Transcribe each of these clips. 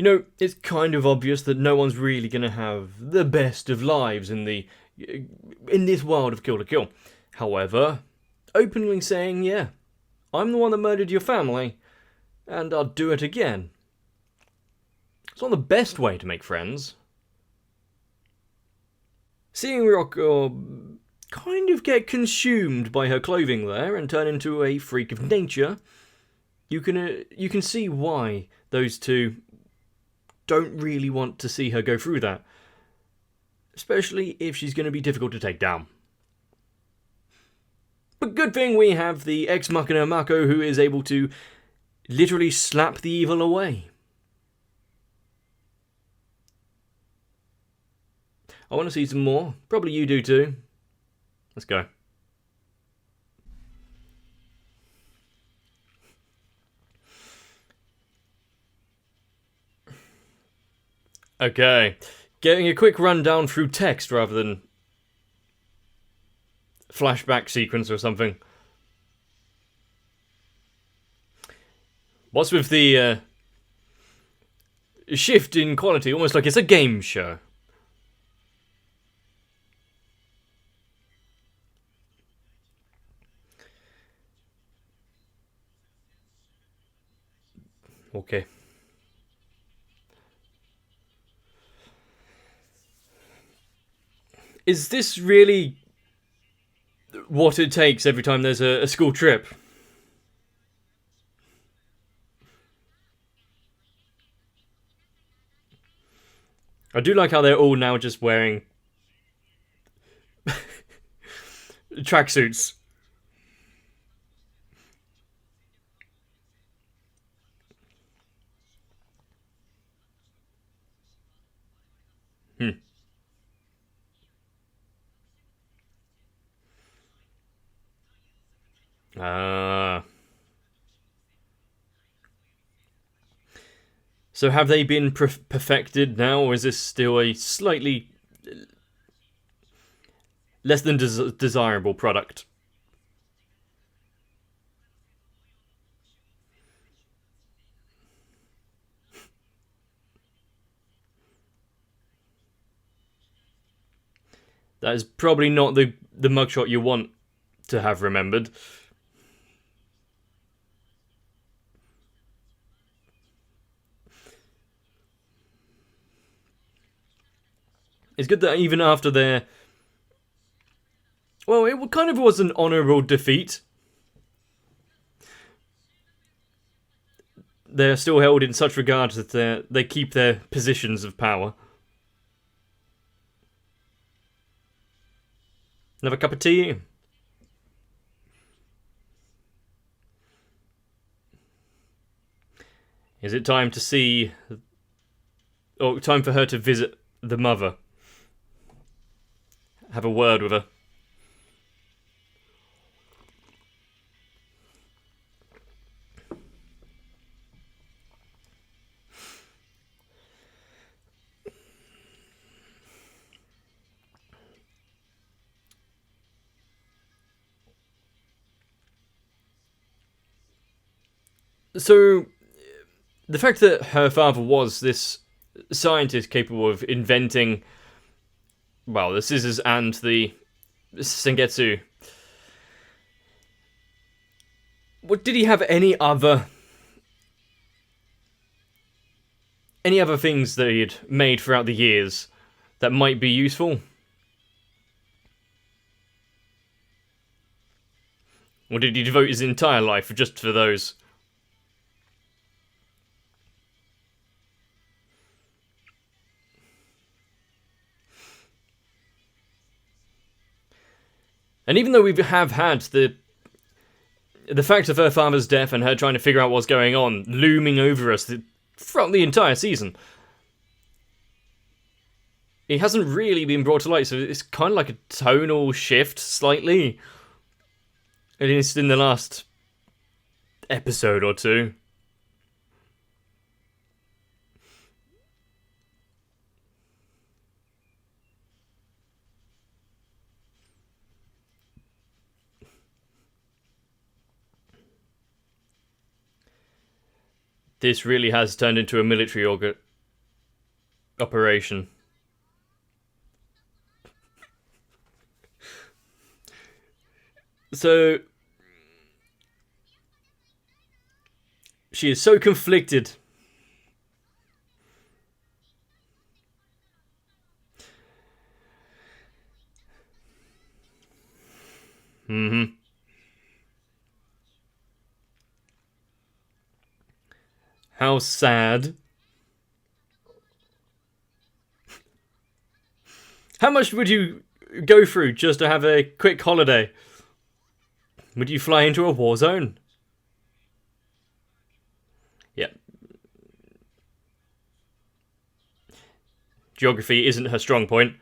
You know, it's kind of obvious that no one's really going to have the best of lives in this world of Kill la Kill. However, openly saying, yeah, I'm the one that murdered your family, and I'll do it again. It's not the best way to make friends. Seeing Ryoko kind of get consumed by her clothing there and turn into a freak of nature, you can see why those two don't really want to see her go through that. Especially if she's going to be difficult to take down. But good thing we have the Ex Machina Mako who is able to literally slap the evil away. I want to see some more. Probably you do too. Let's go. Okay. Getting a quick rundown through text rather than flashback sequence or something. What's with the shift in quality? Almost like it's a game show. Okay. Is this really what it takes every time there's a school trip? I do like how they're all now just wearing tracksuits. So have they been perfected now, or is this still a slightly less than desirable product? That is probably not the mugshot you want to have remembered. It's good that even after their... Well, it kind of was an honourable defeat. They're still held in such regard that they keep their positions of power. Another cup of tea? Is it time to see... Or time for her to visit the mother? Have a word with her. So, the fact that her father was this scientist capable of inventing, well, the scissors and the Sengetsu. What, did he have any other things that he'd made throughout the years that might be useful? Or did he devote his entire life just for those? And even though we have had the fact of her father's death and her trying to figure out what's going on looming over us throughout the entire season, it hasn't really been brought to light, so it's kind of like a tonal shift, slightly. At least in the last episode or two. This really has turned into a military operation. So she is so conflicted. Mm-hmm. How sad. How much would you go through just to have a quick holiday? Would you fly into a war zone? Yeah. Geography isn't her strong point.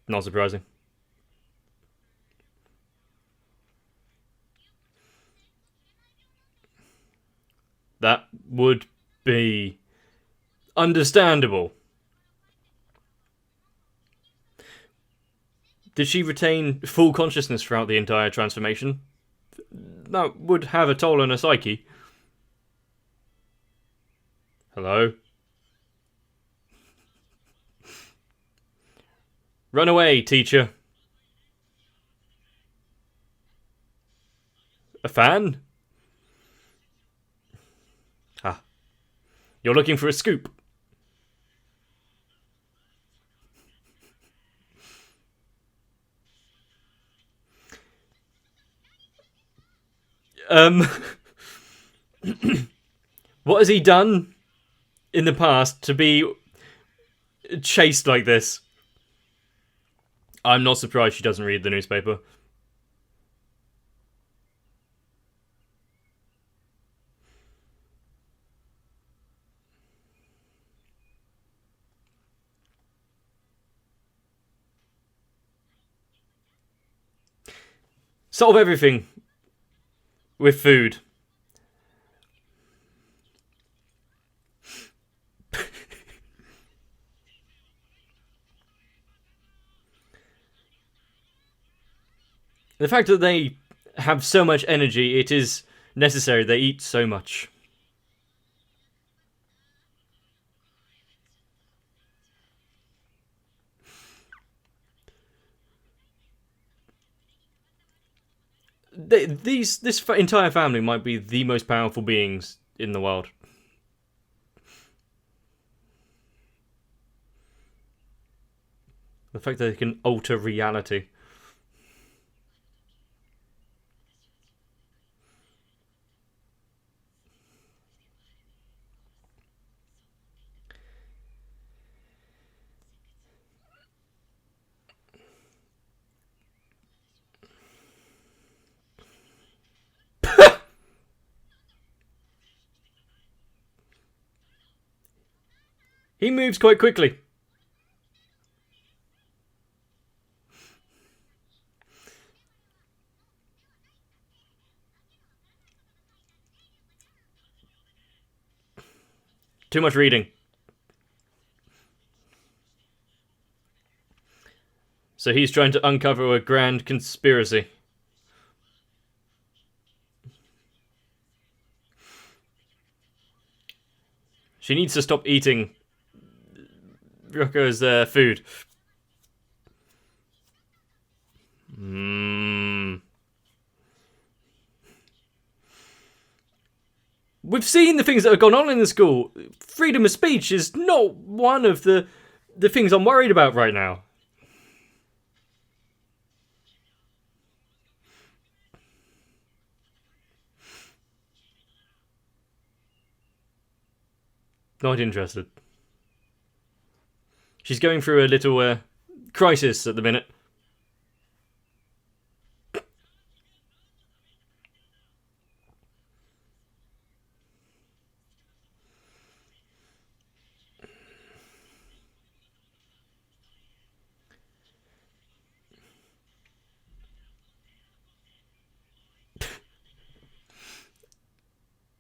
Not surprising. That would be understandable. Did she retain full consciousness throughout the entire transformation? That would have a toll on her psyche. Hello? Run away, teacher. A fan? Ah. You're looking for a scoop. What has he done in the past to be chased like this? I'm not surprised she doesn't read the newspaper. Solve everything with food. The fact that they have so much energy, it is necessary they eat so much. This entire family might be the most powerful beings in the world. The fact that they can alter reality. He moves quite quickly. Too much reading. So he's trying to uncover a grand conspiracy. She needs to stop eating Ryoko's food. We've seen the things that have gone on in the school. Freedom of speech is not one of the things I'm worried about right now. Not interested. She's going through a little crisis at the minute.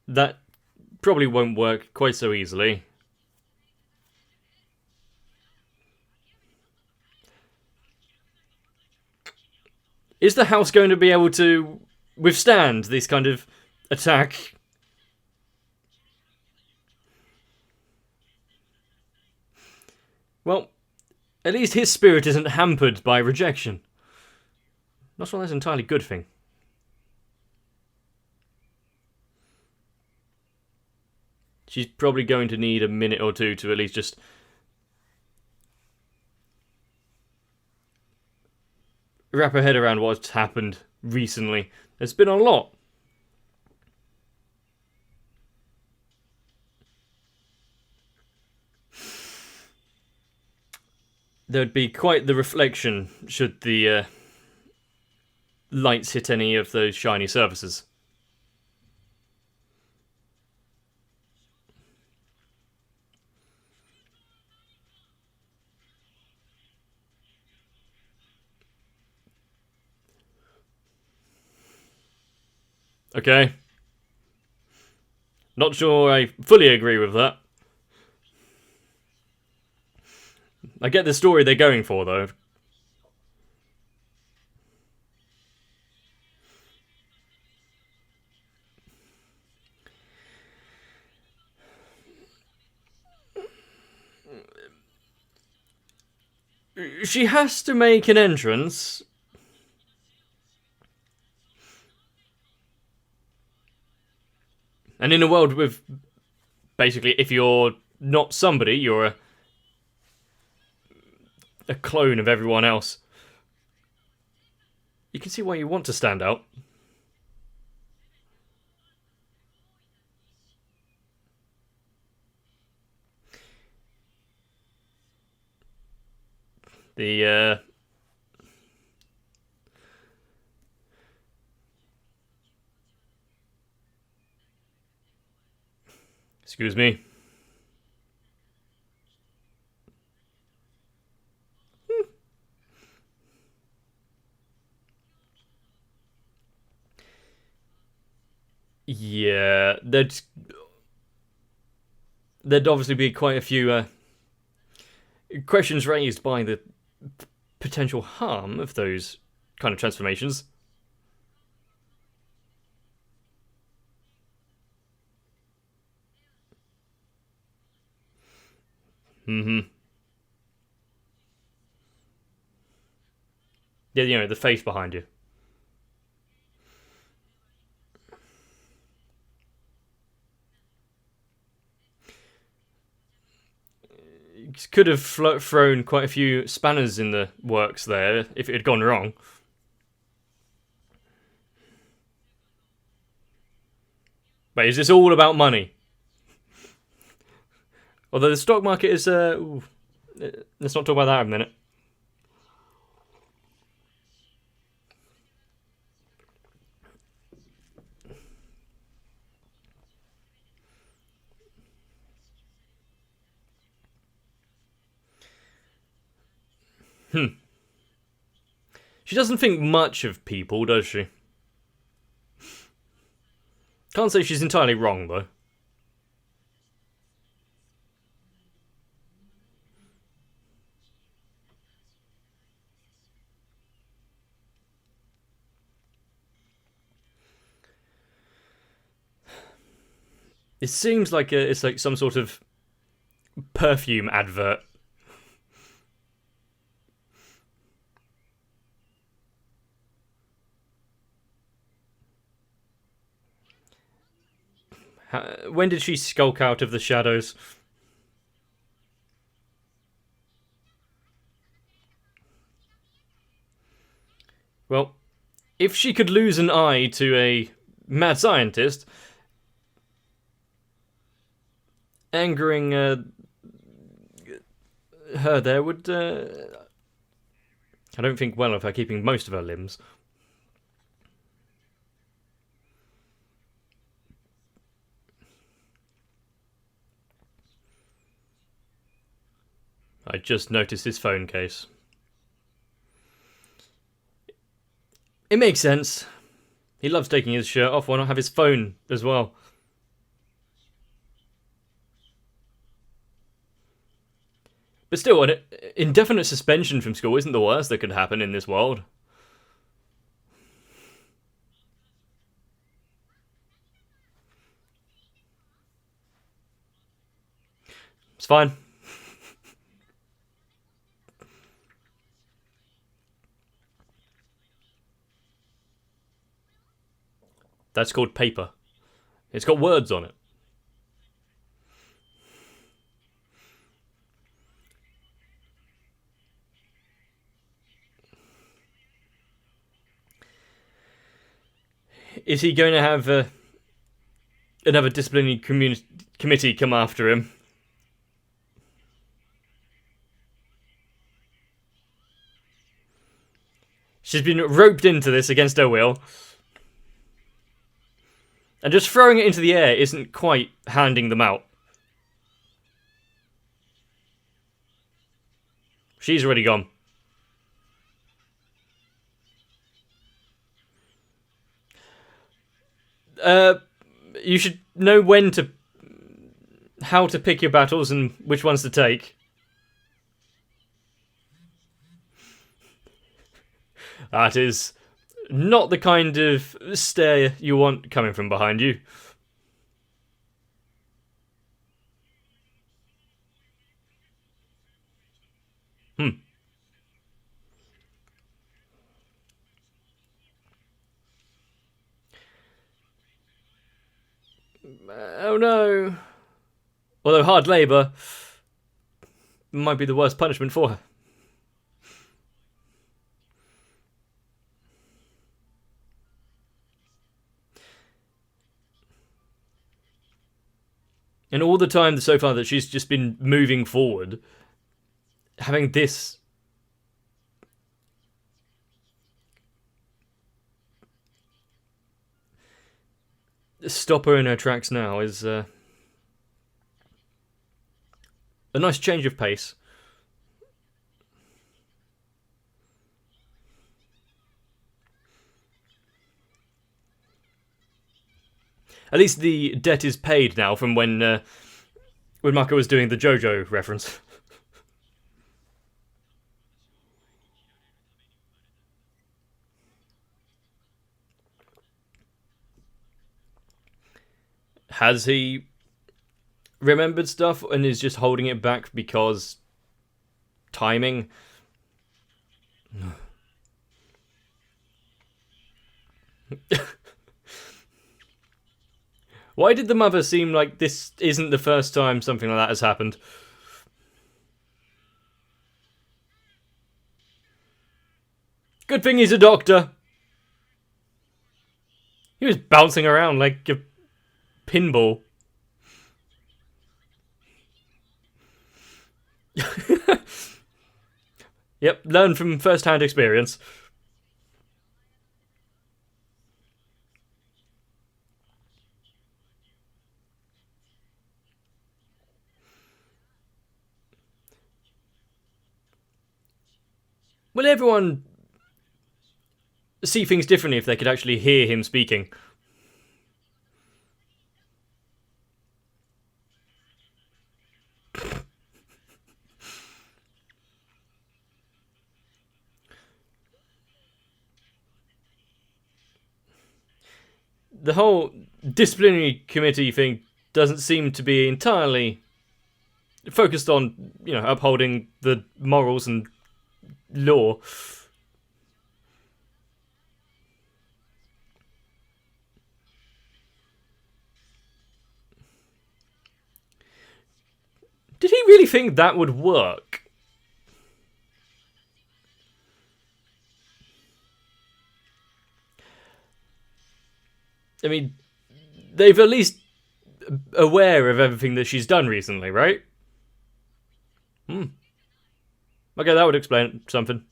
That probably won't work quite so easily. Is the house going to be able to withstand this kind of attack. Well, at least his spirit isn't hampered by rejection. Not sure that's an entirely good thing. She's probably going to need a minute or two to at least just wrap her head around what's happened recently. There's been a lot. There'd be quite the reflection should the lights hit any of those shiny surfaces. Okay. Not sure I fully agree with that. I get the story they're going for, though. She has to make an entrance. And in a world with, basically, if you're not somebody, you're a clone of everyone else. You can see why you want to stand out. Excuse me. Yeah, there'd obviously be quite a few questions raised by the potential harm of those kind of transformations. Mm-hmm. Yeah, you know, the face behind you. Could have thrown quite a few spanners in the works there if it had gone wrong. But is this all about money? Although the stock market is... let's not talk about that in a minute. She doesn't think much of people, does she? Can't say she's entirely wrong, though. It seems like it's like some sort of perfume advert. When did she skulk out of the shadows? Well, if she could lose an eye to a mad scientist, angering her there would... I don't think well of her keeping most of her limbs. I just noticed his phone case. It makes sense. He loves taking his shirt off. Why not have his phone as well? But still, an indefinite suspension from school isn't the worst that could happen in this world. It's fine. That's called paper. It's got words on it. Is he going to have another disciplinary committee come after him? She's been roped into this against her will. And just throwing it into the air isn't quite handing them out. She's already gone. You should know how to pick your battles and which ones to take. That is not the kind of stare you want coming from behind you. Oh no. Although hard labour might be the worst punishment for her. And all the time so far that she's just been moving forward, having this stop her in her tracks now is a nice change of pace. At least the debt is paid now from when Mako was doing the JoJo reference. Has he remembered stuff and is just holding it back because timing? Why did the mother seem like this isn't the first time something like that has happened? Good thing he's a doctor. He was bouncing around like a pinball. Yep, learn from first-hand experience. Will everyone see things differently if they could actually hear him speaking? The whole disciplinary committee thing doesn't seem to be entirely focused on, upholding the morals and law. Did he really think that would work? I mean, they've at least aware of everything that she's done recently, right? Okay, that would explain something.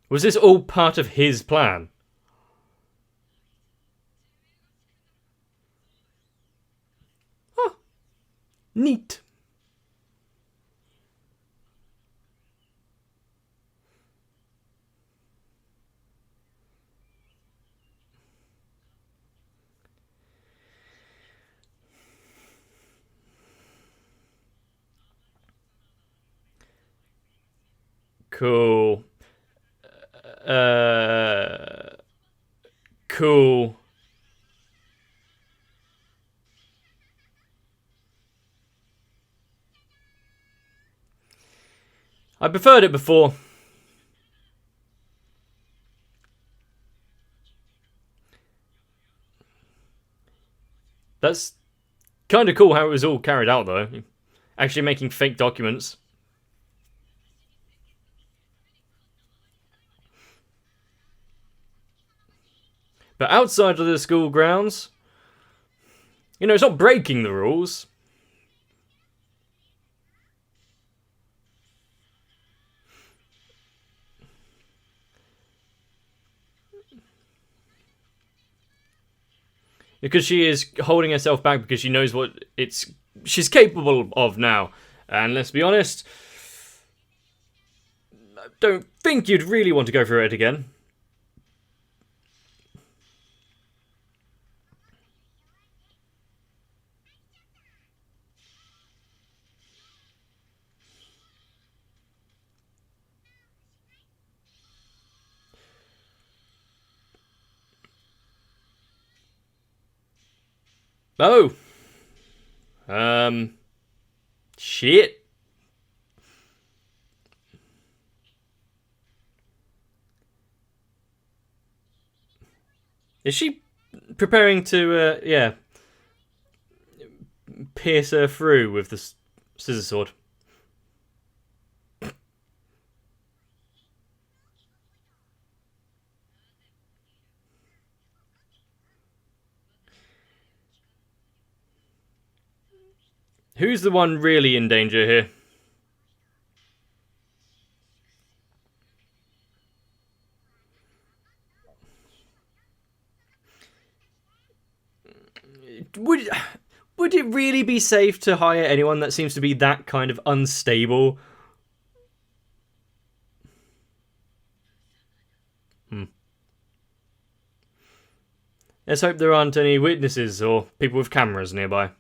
Was this all part of his plan? Huh. Neat. Cool. Cool. I preferred it before. That's kind of cool how it was all carried out, though. Actually making fake documents. But outside of the school grounds, you know, it's not breaking the rules. Because she is holding herself back because she knows what she's capable of now. And let's be honest, I don't think you'd really want to go through it again. Oh. Shit. Is she preparing to, yeah, pierce her through with the scissor sword? Who's the one really in danger here? Would it really be safe to hire anyone that seems to be that kind of unstable? Let's hope there aren't any witnesses or people with cameras nearby.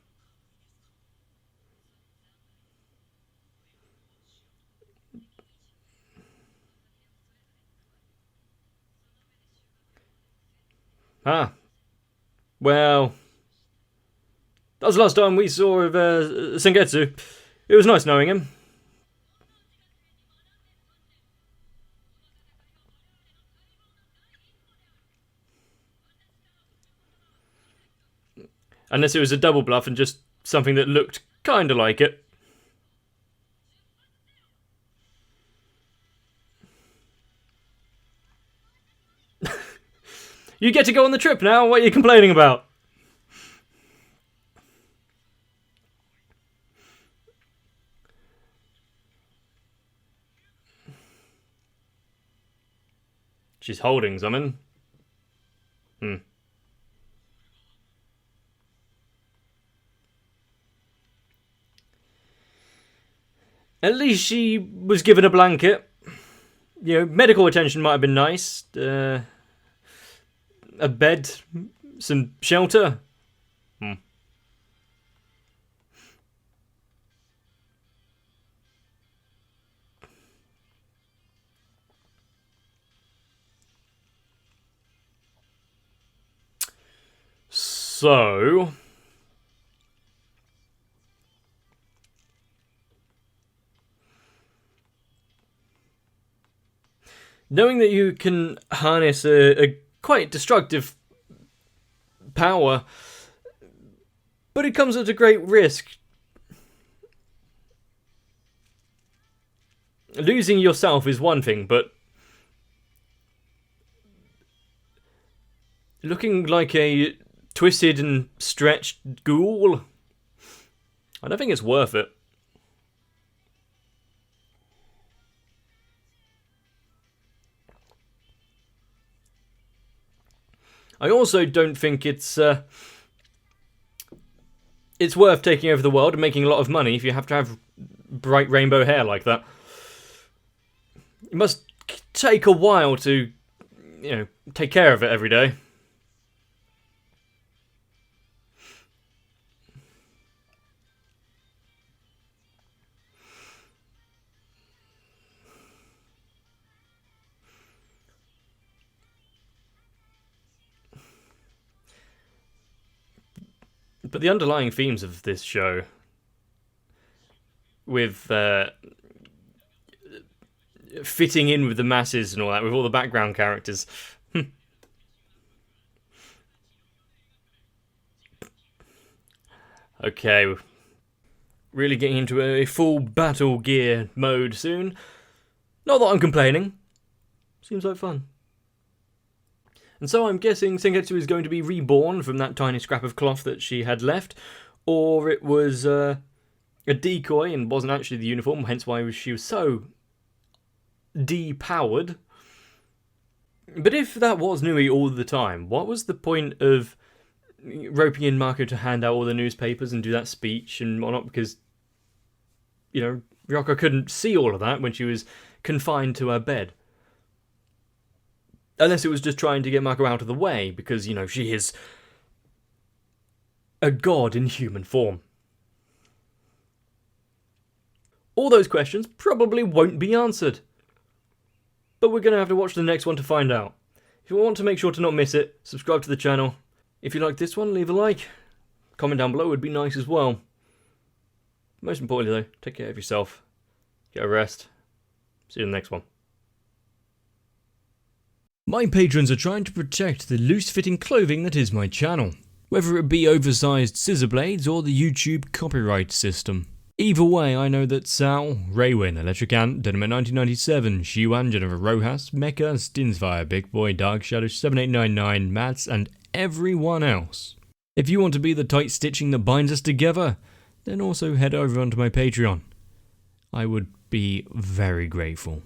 Ah. Well, that was the last time we saw of Sengetsu. It was nice knowing him. Unless it was a double bluff and just something that looked kind of like it. You get to go on the trip now, what are you complaining about? She's holding something. At least she was given a blanket. You know, medical attention might have been nice. A bed, some shelter. So, knowing that you can harness a quite destructive power, but it comes at a great risk. Losing yourself is one thing, but looking like a twisted and stretched ghoul, I don't think it's worth it. I also don't think it's worth taking over the world and making a lot of money if you have to have bright rainbow hair like that. It must take a while to, you know, take care of it every day. But the underlying themes of this show, with fitting in with the masses and all that, with all the background characters. Okay, really getting into a full battle gear mode soon. Not that I'm complaining. Seems like fun. And so I'm guessing Sengetsu is going to be reborn from that tiny scrap of cloth that she had left, or it was a decoy and wasn't actually the uniform, hence why she was so depowered. But if that was Nui all the time, what was the point of roping in Mako to hand out all the newspapers and do that speech and whatnot? Because, you know, Ryoko couldn't see all of that when she was confined to her bed. Unless it was just trying to get Mako out of the way, because, you know, she is a god in human form. All those questions probably won't be answered. But we're going to have to watch the next one to find out. If you want to make sure to not miss it, subscribe to the channel. If you like this one, leave a like. Comment down below would be nice as well. Most importantly though, take care of yourself. Get a rest. See you in the next one. My patrons are trying to protect the loose-fitting clothing that is my channel, whether it be oversized scissor blades or the YouTube copyright system. Either way, I know that Sal, Raywin, Electric Ant, Dynamite 1997, Shiwan, Jennifer Rojas, Mecha, Stinsfire, Big Boy, Dark Shadow 7899, Mats, and everyone else. If you want to be the tight stitching that binds us together, then also head over onto my Patreon. I would be very grateful.